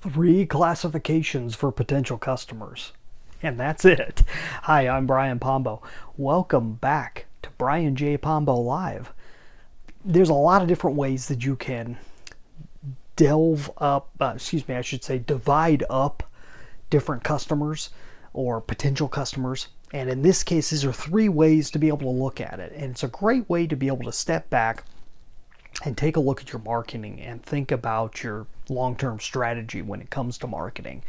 Three classifications for potential customers. And that's it. Hi, I'm Brian Pombo. Welcome back to Brian J. Pombo Live. There's a lot of different ways that you can divide up different customers or potential customers. And in this case, these are three ways to be able to look at it. And it's a great way to be able to step back and take a look at your marketing and think about your long-term strategy when it comes to marketing,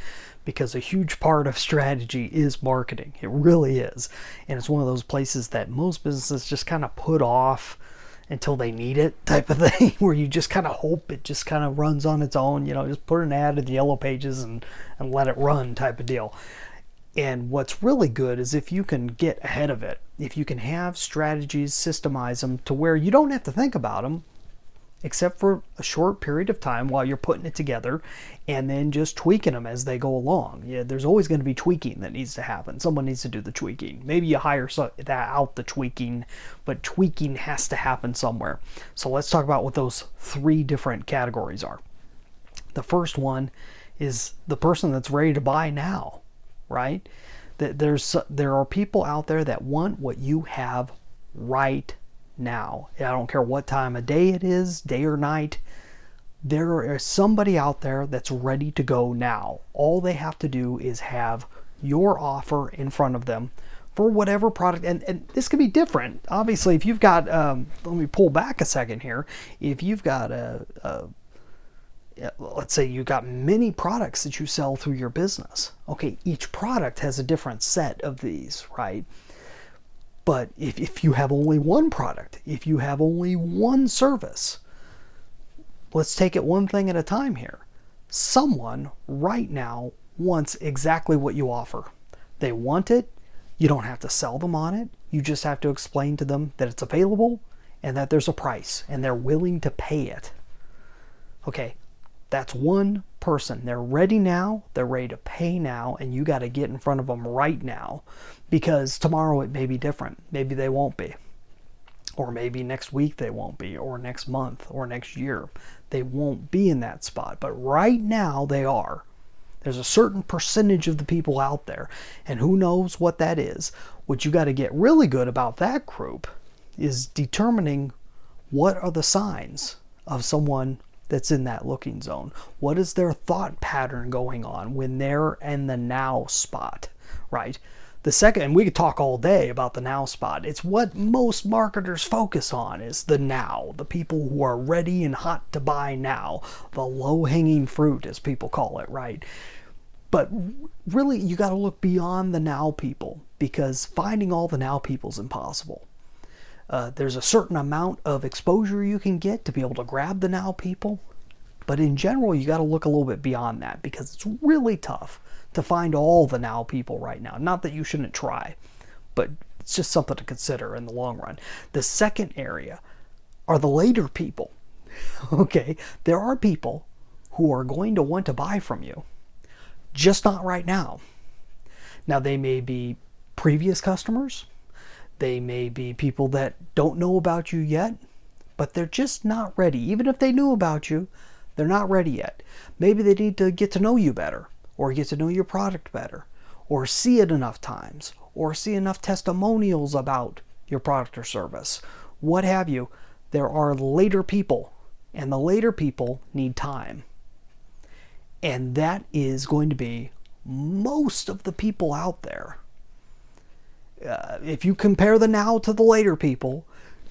because a huge part of strategy is marketing. It really is. And it's one of those places that most businesses just kind of put off until they need it type of thing, where you just kind of hope it just kind of runs on its own, just put an ad in the yellow pages and let it run type of deal. And what's really good is if you can get ahead of it, if you can have strategies, systemize them to where you don't have to think about them except for a short period of time while you're putting it together, and then just tweaking them as they go along. Yeah, there's always going to be tweaking that needs to happen. Someone needs to do the tweaking. Maybe you hire the tweaking, but tweaking has to happen somewhere. So let's talk about what those three different categories are. The first one is the person that's ready to buy now, right? There are people out there that want what you have right now. I don't care what time of day it is, day or night. There is somebody out there that's ready to go now. All they have to do is have your offer in front of them for whatever product. And this could be different. Obviously, if you've got, let me pull back a second here. If you've got let's say you've got many products that you sell through your business. Okay, each product has a different set of these, right? But if you have only one product, if you have only one service, let's take it one thing at a time here. Someone right now wants exactly what you offer. They want it. You don't have to sell them on it. You just have to explain to them that it's available and that there's a price and they're willing to pay it. Okay, that's one person. They're ready now. They're ready to pay now, and you got to get in front of them right now, because tomorrow it may be different. Maybe they won't be, or maybe next week they won't be, or next month, or next year. They won't be in that spot, but right now they are. There's a certain percentage of the people out there, and who knows what that is. What you got to get really good about that group is determining what are the signs of someone that's in that looking zone. What is their thought pattern going on when they're in the now spot, right? The second, and we could talk all day about the now spot. It's what most marketers focus on, is the now, the people who are ready and hot to buy now, the low-hanging fruit, as people call it, right? But really, you got to look beyond the now people, because finding all the now people is impossible. There's a certain amount of exposure you can get to be able to grab the now people. But in general, you got to look a little bit beyond that, because it's really tough to find all the now people right now. Not that you shouldn't try, but it's just something to consider in the long run. The second area are the later people. Okay, there are people who are going to want to buy from you, just not right now. Now, they may be previous customers. They may be people that don't know about you yet, but they're just not ready. Even if they knew about you, they're not ready yet. Maybe they need to get to know you better, or get to know your product better, or see it enough times, or see enough testimonials about your product or service, what have you. There are later people, and the later people need time. And that is going to be most of the people out there. If you compare the now to the later people,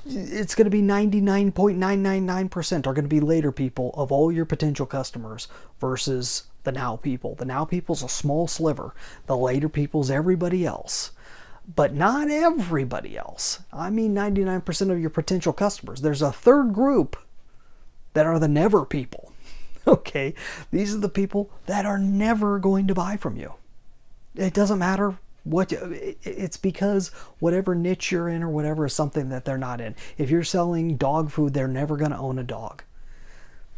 it's going to be 99.999% are going to be later people of all your potential customers versus the now people. The now people's a small sliver. The later people's everybody else. But not everybody else. I mean 99% of your potential customers. There's a third group that are the never people. Okay? These are the people that are never going to buy from you. It doesn't matter it's because whatever niche you're in or whatever is something that they're not in. If you're selling dog food, they're never going to own a dog.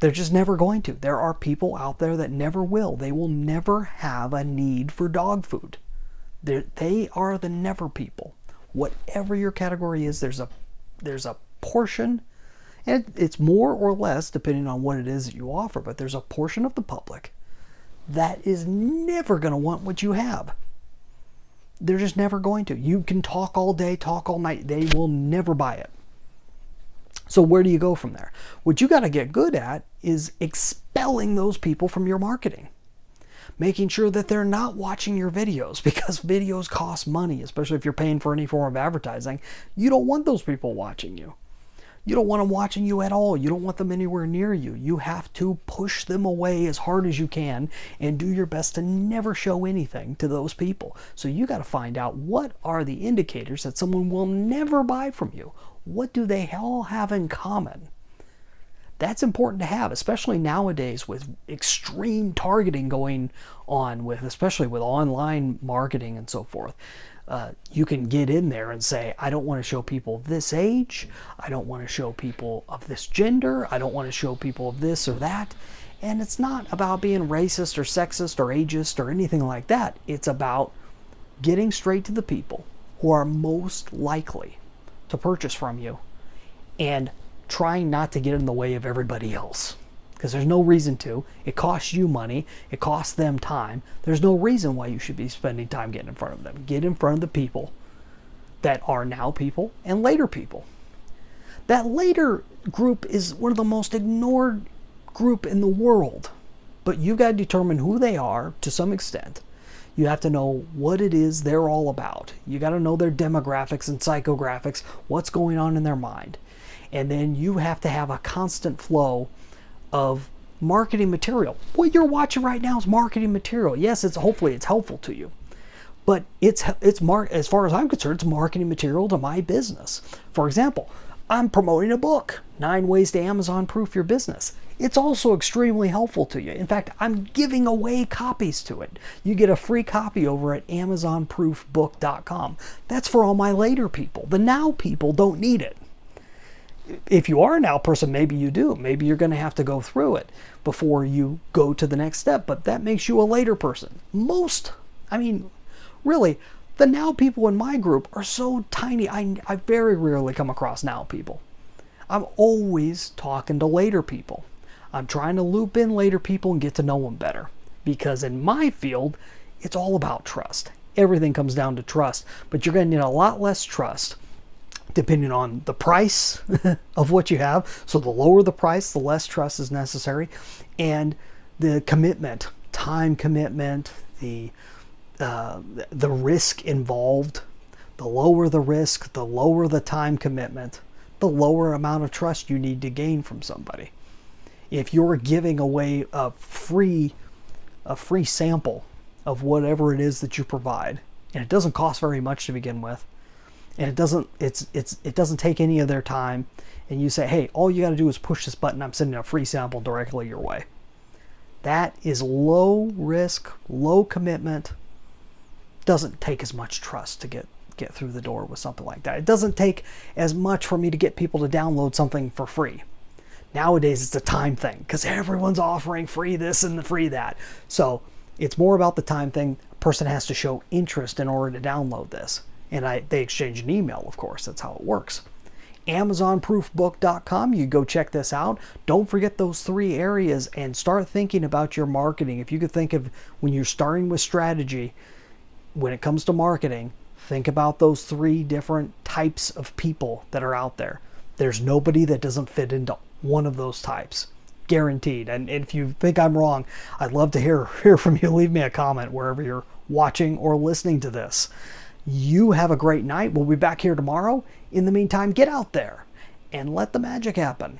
They're just never going to. There are people out there that never will. They will never have a need for dog food. They are the never people. Whatever your category is, there's a portion, and it's more or less depending on what it is that you offer, but there's a portion of the public that is never going to want what you have. They're just never going to. You can talk all day, talk all night. They will never buy it. So where do you go from there? What you got to get good at is expelling those people from your marketing. Making sure that they're not watching your videos, because videos cost money, especially if you're paying for any form of advertising. You don't want those people watching you. You don't want them watching you at all. You don't want them anywhere near you. You have to push them away as hard as you can and do your best to never show anything to those people. So you got to find out, what are the indicators that someone will never buy from you? What do they all have in common? That's important to have, especially nowadays with extreme targeting going on, especially with online marketing and so forth. You can get in there and say, I don't want to show people this age. I don't want to show people of this gender. I don't want to show people of this or that. And it's not about being racist or sexist or ageist or anything like that. It's about getting straight to the people who are most likely to purchase from you and trying not to get in the way of everybody else. Because there's no reason to. It costs you money. It costs them time. There's no reason why you should be spending time getting in front of them. Get in front of the people that are now people and later people. That later group is one of the most ignored group in the world. But you got to determine who they are to some extent. You have to know what it is they're all about. You got to know their demographics and psychographics, what's going on in their mind. And then you have to have a constant flow of marketing material. What you're watching right now is marketing material. Yes, hopefully it's helpful to you, but as far as I'm concerned, it's marketing material to my business. For example, I'm promoting a book, 9 Ways to Amazon Proof Your Business. It's also extremely helpful to you. In fact, I'm giving away copies to it. You get a free copy over at amazonproofbook.com. That's for all my later people. The now people don't need it. If you are a now person, maybe you do. Maybe you're going to have to go through it before you go to the next step, but that makes you a later person. Really, the now people in my group are so tiny. I very rarely come across now people. I'm always talking to later people. I'm trying to loop in later people and get to know them better, because in my field, it's all about trust. Everything comes down to trust, but you're going to need a lot less trust depending on the price of what you have. So the lower the price, the less trust is necessary. And the commitment, time commitment, the risk involved, the lower the risk, the lower the time commitment, the lower amount of trust you need to gain from somebody. If you're giving away a free sample of whatever it is that you provide, and it doesn't cost very much to begin with, and it doesn't take any of their time, and you say, hey, all you got to do is push this button, I'm sending a free sample directly your way. That is low risk, low commitment. Doesn't take as much trust to get through the door with something like that. It doesn't take as much for me to get people to download something for free. Nowadays it's a time thing, because everyone's offering free this and free that. So it's more about the time thing. A person has to show interest in order to download this. And they exchange an email, of course. That's how it works. AmazonProofBook.com. You go check this out. Don't forget those 3 areas and start thinking about your marketing. If you could think of, when you're starting with strategy, when it comes to marketing, think about those 3 different types of people that are out there. There's nobody that doesn't fit into one of those types. Guaranteed. And if you think I'm wrong, I'd love to hear from you. Leave me a comment wherever you're watching or listening to this. You have a great night. We'll be back here tomorrow. In the meantime, get out there and let the magic happen.